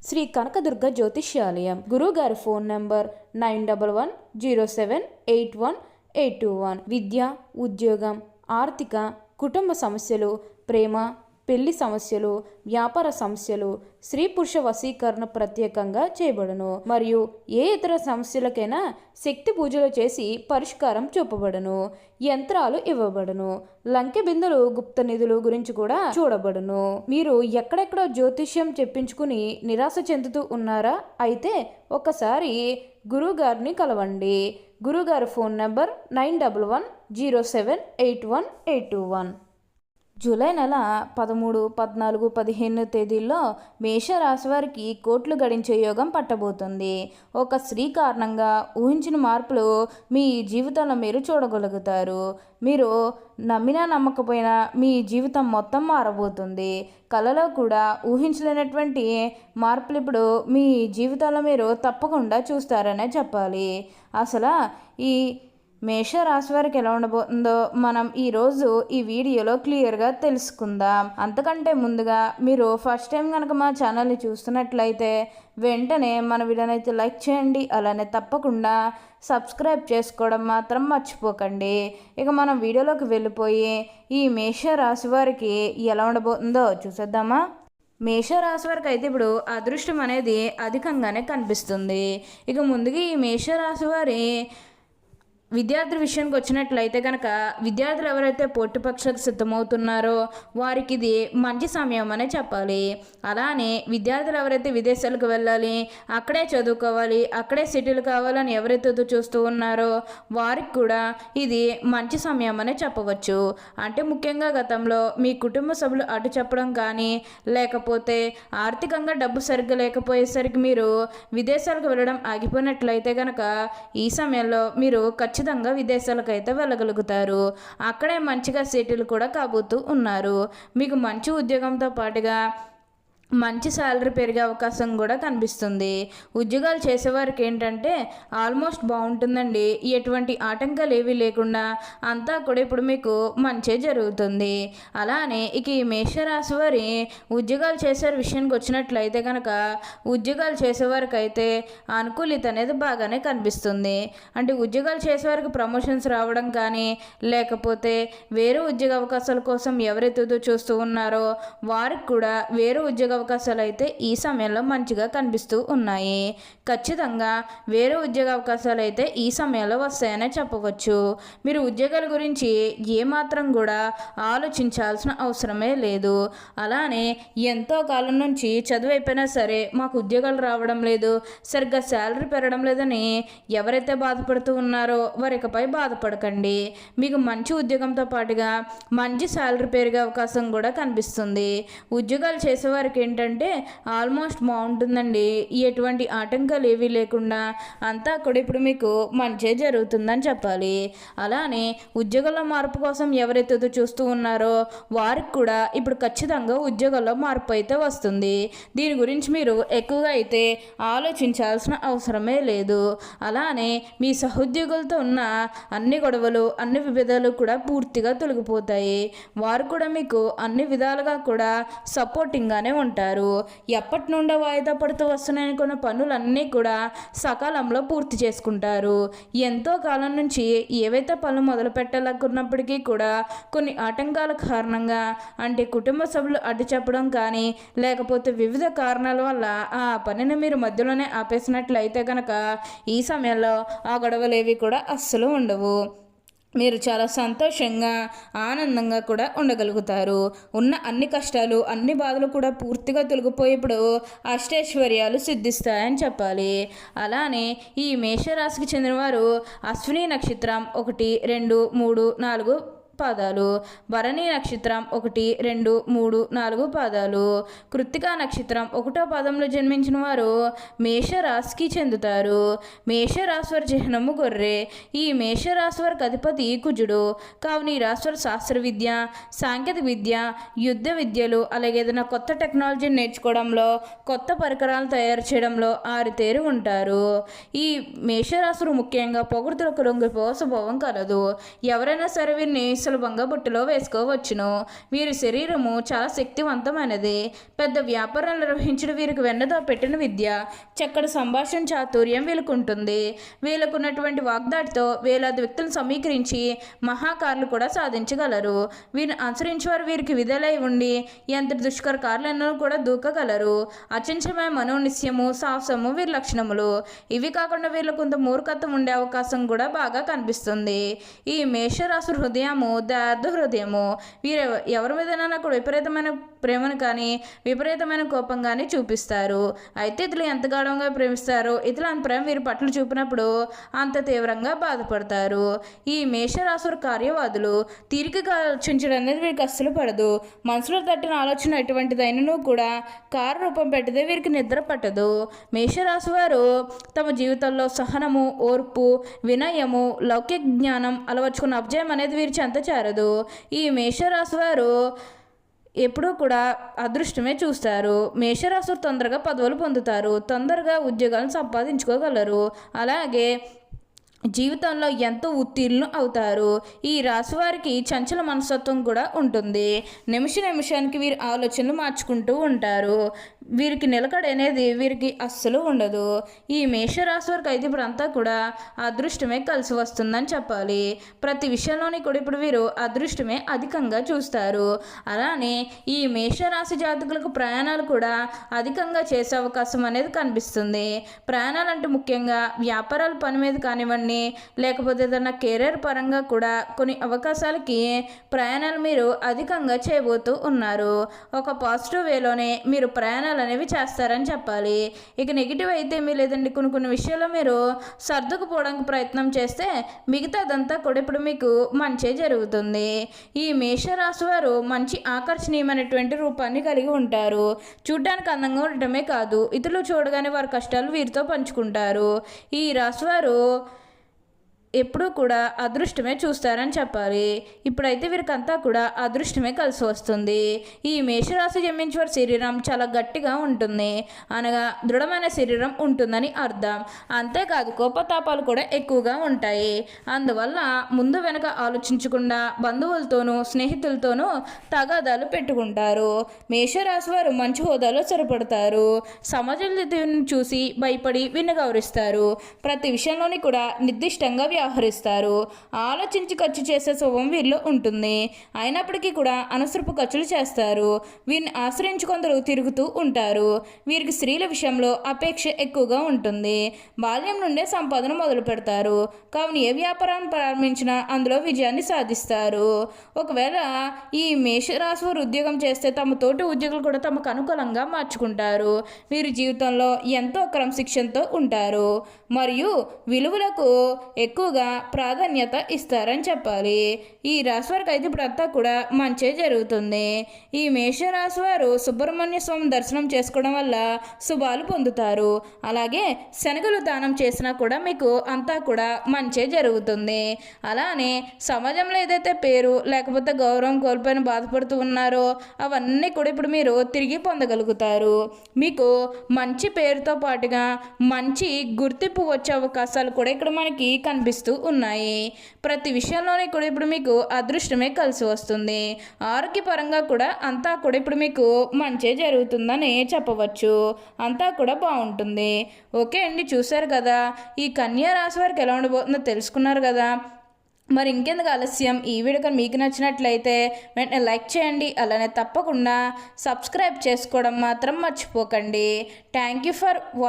శ్రీ కనకదుర్గ జ్యోతిష్యాలయం. గురువుగారి phone number 9117781821. విద్య, ఉద్యోగం, ఆర్థిక, కుటుంబ సమస్యలు, ప్రేమ, పెళ్లి సమస్యలు, వ్యాపార సమస్యలు, స్త్రీ పురుష వశీకరణ ప్రత్యేకంగా చేయబడును. మరియు ఏ ఇతర సమస్యలకైనా శక్తి పూజలు చేసి పరిష్కారం చూపబడును. యంత్రాలు ఇవ్వబడును. లంకె బిందులు, గుప్త నిధులు గురించి కూడా చూడబడును. మీరు ఎక్కడెక్కడో జ్యోతిష్యం చెప్పించుకుని నిరాశ చెందుతూ ఉన్నారా? అయితే ఒకసారి గురువుగారిని కలవండి. గురువుగారి ఫోన్ నంబర్ 9117781821. జూలై నెల 13, 14, 15 తేదీల్లో మేషరాశి వారికి కోట్లు గడించే యోగం పట్టబోతుంది. ఒక స్త్రీ కారణంగా ఊహించిన మార్పులు మీ జీవితంలో మీరు చూడగలుగుతారు. మీరు నమ్మినా నమ్మకపోయినా మీ జీవితం మొత్తం మారబోతుంది. కళలో కూడా ఊహించలేనటువంటి మార్పులు ఇప్పుడు మీ జీవితంలో మీరు తప్పకుండా చూస్తారనే చెప్పాలి. అసలు ఈ మేషరాశి వారికి ఎలా ఉండబోతుందో మనం ఈరోజు ఈ వీడియోలో క్లియర్గా తెలుసుకుందాం. అంతకంటే ముందుగా మీరు ఫస్ట్ టైం కనుక మా ఛానల్ని చూస్తున్నట్లయితే వెంటనే మన వీడియోని అయితే లైక్ చేయండి. అలానే తప్పకుండా సబ్స్క్రైబ్ చేసుకోవడం మాత్రం మర్చిపోకండి. ఇక మనం వీడియోలోకి వెళ్ళిపోయి ఈ మేషరాశి వారికి ఎలా ఉండబోతుందో చూసేద్దామా. మేషరాశి వారికి అయితే ఇప్పుడు అదృష్టం అనేది అధికంగానే కనిపిస్తుంది. ఇక ముందుగా ఈ మేషరాశి వారి విద్యార్థుల విషయానికి వచ్చినట్లయితే కనుక విద్యార్థులు ఎవరైతే పోటీ పరీక్షలకు సిద్ధమవుతున్నారో వారికి ఇది మంచి సమయం అనే చెప్పాలి. అలానే విద్యార్థులు ఎవరైతే విదేశాలకు వెళ్ళాలి, అక్కడే చదువుకోవాలి, అక్కడే సెటిల్ కావాలని ఎవరైతే చూస్తూ ఉన్నారో వారికి కూడా ఇది మంచి సమయం అనే చెప్పవచ్చు. అంటే ముఖ్యంగా గతంలో మీ కుటుంబ సభ్యులు అటు చెప్పడం కానీ లేకపోతే ఆర్థికంగా డబ్బు సరిగ్గా లేకపోయేసరికి మీరు విదేశాలకు వెళ్ళడం ఆగిపోయినట్లయితే కనుక ఈ సమయంలో మీరు ఖచ్చితంగా విదేశాలకు అయితే వెళ్ళగలుగుతారు. అక్కడే మంచిగా సెటిల్ కూడా కాబోతూ ఉన్నారు. మీకు మంచి ఉద్యోగంతో పాటుగా మంచి శాలరీ పెరిగే అవకాశం కూడా కనిపిస్తుంది. ఉద్యోగాలు చేసేవారికి ఏంటంటే ఆల్మోస్ట్ బాగుంటుందండి. ఎటువంటి ఆటంకాలు ఏవి లేకుండా అంతా కూడా ఇప్పుడు మీకు మంచి జరుగుతుంది. అలానే ఇక ఈ మేషరాశి వారి ఉద్యోగాలు చేసే విషయానికి వచ్చినట్లయితే కనుక ఉద్యోగాలు చేసేవారికి అయితే అనుకూలిత అనేది బాగానే కనిపిస్తుంది. అంటే ఉద్యోగాలు చేసేవారికి ప్రమోషన్స్ రావడం కానీ లేకపోతే వేరే ఉద్యోగ అవకాశాల కోసం ఎవరైతే చూస్తూ ఉన్నారో వారికి కూడా వేరే ఉద్యోగ అవకాశాలు అయితే ఈ సమయంలో మంచిగా కనిపిస్తూ ఉన్నాయి. ఖచ్చితంగా వేరే ఉద్యోగ అవకాశాలు అయితే ఈ సమయంలో వస్తాయనే చెప్పవచ్చు. మీరు ఉద్యోగాల గురించి ఏమాత్రం కూడా ఆలోచించాల్సిన అవసరమే లేదు. అలానే ఎంతో కాలం నుంచి చదువు అయిపోయినా సరే మాకు ఉద్యోగాలు రావడం లేదు, సరిగ్గా శాలరీ పెరగడం లేదని ఎవరైతే బాధపడుతూ ఉన్నారో వారికపై బాధపడకండి. మీకు మంచి ఉద్యోగంతో పాటుగా మంచి శాలరీ పెరిగే అవకాశం కూడా కనిపిస్తుంది. ఉద్యోగాలు చేసేవారికి ఏంటంటే ఆల్మోస్ట్ బాగుంటుందండి. ఎటువంటి ఆటంకాలు ఏవీ లేకుండా అంతా కూడా ఇప్పుడు మీకు మంచి జరుగుతుందని చెప్పాలి. అలానే ఉద్యోగంలో మార్పు కోసం ఎవరైతే చూస్తూ ఉన్నారో వారికి కూడా ఇప్పుడు ఖచ్చితంగా ఉద్యోగంలో మార్పు అయితే వస్తుంది. దీని గురించి మీరు ఎక్కువగా అయితే ఆలోచించాల్సిన అవసరమే లేదు. అలానే మీ సహోద్యోగులతో ఉన్న అన్ని గొడవలు, అన్ని విభేదాలు కూడా పూర్తిగా తొలగిపోతాయి. వారు కూడా మీకు అన్ని విధాలుగా కూడా సపోర్టింగ్గానే ఉంటారు. ఎప్పటి నుండో వాయిదా పడుతూ వస్తున్నాయనుకున్న పనులన్నీ కూడా సకాలంలో పూర్తి చేసుకుంటారు. ఎంతో కాలం నుంచి ఏవైతే పనులు మొదలు పెట్టాలనుకున్నప్పటికీ కూడా కొన్ని ఆటంకాల కారణంగా అంటే కుటుంబ సభ్యులు అడ్డు చెప్పడం కానీ లేకపోతే వివిధ కారణాల వల్ల ఆ పనిని మీరు మధ్యలోనే ఆపేసినట్లయితే కనుక ఈ సమయంలో ఆ గొడవలేవి కూడా అస్సలు ఉండవు. మీరు చాలా సంతోషంగా ఆనందంగా కూడా ఉండగలుగుతారు. ఉన్న అన్ని కష్టాలు, అన్ని బాధలు కూడా పూర్తిగా తొలగిపోయి ఇప్పుడు అష్టైశ్వర్యాలు సిద్ధిస్తాయని చెప్పాలి. అలానే ఈ మేషరాశికి చెందినవారు అశ్విని నక్షత్రం 1, 2, 3, 4 పాదాలు, భరణి నక్షత్రం 1, 2, 3, 4 పాదాలు, కృత్తికా నక్షత్రం 1వ పాదంలో జన్మించిన వారు మేషరాశికి చెందుతారు. మేషరాశి వారి చిహ్నము గొర్రె. ఈ మేషరాశి వారికి అధిపతి కుజుడు. కావున ఈ రాశి వారి శాస్త్ర విద్య, సాంకేతిక విద్య, యుద్ధ విద్యలు అలాగే ఏదైనా కొత్త టెక్నాలజీని నేర్చుకోవడంలో, కొత్త పరికరాలు తయారు చేయడంలో ఆరితేరి ఉంటారు. ఈ మేషరాశులు ముఖ్యంగా పొగడ్తలకు లొంగిపోయే స్వభావం కలదు. ఎవరైనా సరే వీరిని సులభంగా బుట్టలో వేసుకోవచ్చును. వీరి శరీరము చాలా శక్తివంతమైనది. పెద్ద వ్యాపారాలు నిర్వహించడం వీరికి వెన్నతో పెట్టిన విద్య. చక్కటి సంభాషణ చాతుర్యం వీళ్ళకుంటుంది. వీళ్ళకున్నటువంటి వాగ్దాటితో వేలాది వ్యక్తులను సమీకరించి మహాకారులు కూడా సాధించగలరు. వీరిని అనుసరించేవారు వీరికి విధులై ఉండి ఎంత దుష్కర కార్యాలను కూడా దూకగలరు. అచంచలమైన మనోనిశ్యము, సాహసము వీరి లక్షణములు. ఇవి కాకుండా వీళ్ళు కొంత మూర్ఖత్వం ఉండే అవకాశం కూడా బాగా కనిపిస్తుంది. ఈ మేషరాశి హృదయము దయార్థ హృదయము. వీరు ఎవరి మీదైనా కూడా విపరీతమైన ప్రేమను కానీ విపరీతమైన కోపం కానీ చూపిస్తారు. అయితే ఇతరులు ఎంత గాఢంగా ప్రేమిస్తారో ఇతరుల ప్రేమ వీరి పట్ల చూపినప్పుడు అంత తీవ్రంగా బాధపడతారు. ఈ మేషరాశి కార్యవాదులు. తీరికగా ఆలోచించడం అనేది వీరికి అస్సలు పడదు. మనసులో తట్టిన ఆలోచన ఎటువంటిదైనను కూడా రూపం పెట్టదే వీరికి నిద్ర పట్టదు. మేషరాశి వారు తమ జీవితంలో సహనము, ఓర్పు, వినయము, లౌకిక జ్ఞానం అలవర్చుకున్న అభ్యయం అనేది వీరి చెంత చేరదు. ఈ మేషరాశి వారు ఎప్పుడూ కూడా అదృష్టమే చూస్తారు. మేషరాశి తొందరగా పదవులు పొందుతారు. తొందరగా ఉద్యోగాలను సంపాదించుకోగలరు. అలాగే జీవితంలో ఎంతో ఉత్తీర్ణులు అవుతారు. ఈ రాశి వారికి చంచల మనస్తత్వం కూడా ఉంటుంది. నిమిషానికి వీరి ఆలోచనలు మార్చుకుంటూ ఉంటారు. వీరికి నిలకడ అనేది వీరికి అస్సలు ఉండదు. ఈ మేషరాశి వారికి అయితే ఇప్పుడు అంతా కూడా అదృష్టమే కలిసి వస్తుందని చెప్పాలి. ప్రతి విషయంలోని కూడా ఇప్పుడు వీరు అదృష్టమే అధికంగా చూస్తారు. అలానే ఈ మేషరాశి జాతకులకు ప్రయాణాలు కూడా అధికంగా చేసే అవకాశం అనేది కనిపిస్తుంది. ప్రయాణాలు అంటే ముఖ్యంగా వ్యాపారాల పని మీద కానివ్వండి, లేకపోతే ఏదైనా కెరీర్ పరంగా కూడా కొన్ని అవకాశాలకి ప్రయాణాలు మీరు అధికంగా చేయబోతూ ఉన్నారు. ఒక పాజిటివ్ వేలోనే మీరు ప్రయాణాలు అనేవి చేస్తారని చెప్పాలి. ఇక నెగిటివ్ అయితే మీ లేదండి కొన్ని విషయాల్లో మీరు సర్దుకుపోవడానికి ప్రయత్నం చేస్తే మిగతాదంతా కూడా ఇప్పుడు మీకు మంచి జరుగుతుంది. ఈ మేషరాశి వారు మంచి ఆకర్షణీయమైనటువంటి రూపాన్ని కలిగి ఉంటారు. చూడ్డానికి అందంగా ఉండటమే కాదు, ఇతరులు చూడగానే వారి కష్టాలు వీరితో పంచుకుంటారు. ఈ రాశివారు ఎప్పుడూ కూడా అదృష్టమే చూస్తారని చెప్పాలి. ఇప్పుడైతే వీరికంతా కూడా అదృష్టమే కలిసి వస్తుంది. ఈ మేషరాశి జన్మించేవారి శరీరం చాలా గట్టిగా ఉంటుంది, అనగా దృఢమైన శరీరం ఉంటుందని అర్థం. అంతేకాదు కోపతాపాలు కూడా ఎక్కువగా ఉంటాయి. అందువల్ల ముందు వెనక ఆలోచించకుండా బంధువులతోనూ స్నేహితులతోనూ తగాదాలు పెట్టుకుంటారు. మేషరాశి వారు మంచి హోదాలో స్థిరపడతారు. సమాజాన్ని చూసి భయపడి వీరిని గౌరవిస్తారు. ప్రతి విషయంలోని కూడా నిర్దిష్టంగా వ్యవహరిస్తారు. ఆలోచించి ఖర్చు చేసే స్వభావం వీరిలో ఉంటుంది. అయినప్పటికీ కూడా అనవసరపు ఖర్చులు చేస్తారు. వీరిని ఆశ్రయించి కొందరు తిరుగుతూ ఉంటారు. వీరికి స్త్రీల విషయంలో అపేక్ష ఎక్కువగా ఉంటుంది. బాల్యం నుండే సంపాదన మొదలు పెడతారు. కావున ఏ వ్యాపారాన్ని ప్రారంభించినా అందులో విజయాన్ని సాధిస్తారు. ఒకవేళ ఈ మేషరాశి వారు ఉద్యోగం చేస్తే తమ తోటి ఉద్యోగులు కూడా తమకు అనుకూలంగా మార్చుకుంటారు. వీరి జీవితంలో ఎంతో క్రమశిక్షణతో ఉంటారు మరియు విలువలకు ఎక్కువగా ప్రాధాన్యత ఇస్తారని చెప్పాలి. ఈ రాశి వారికి అయితే ఇప్పుడు అంతా కూడా మంచి జరుగుతుంది. ఈ మేషరాశి వారు సుబ్రహ్మణ్య స్వామి దర్శనం చేసుకోవడం వల్ల శుభాలు పొందుతారు. అలాగే శనగలు దానం చేసినా కూడా మీకు అంతా కూడా మంచి జరుగుతుంది. అలానే సమాజంలో ఏదైతే పేరు లేకపోతే గౌరవం కోల్పోయిన బాధపడుతూ ఉన్నారో అవన్నీ కూడా ఇప్పుడు మీరు తిరిగి పొందగలుగుతారు. మీకు మంచి పేరుతో పాటుగా మంచి గుర్తింపు వచ్చే అవకాశాలు కూడా ఇక్కడ మనకి కనిపిస్తూ ఉన్నాయి. ప్రతి విషయంలోనే కూడా ఇప్పుడు మీకు అదృష్టమే కలిసి వస్తుంది. ఆరోగ్యపరంగా కూడా అంతా కూడా ఇప్పుడు మీకు మంచి జరుగుతుందని చెప్పవచ్చు. అంతా కూడా బాగుంటుంది. ఓకే అండి, చూశారు కదా ఈ కన్యా రాశి వారికి ఎలా ఉండబోతుందో తెలుసుకున్నారు కదా. మరి ఇంకెందుకు ఆలస్యం, ఈ వీడియో కానీ మీకు నచ్చినట్లయితే వెంటనే లైక్ చేయండి. అలానే తప్పకుండా సబ్స్క్రైబ్ చేసుకోవడం మాత్రం మర్చిపోకండి. Thank you for watching.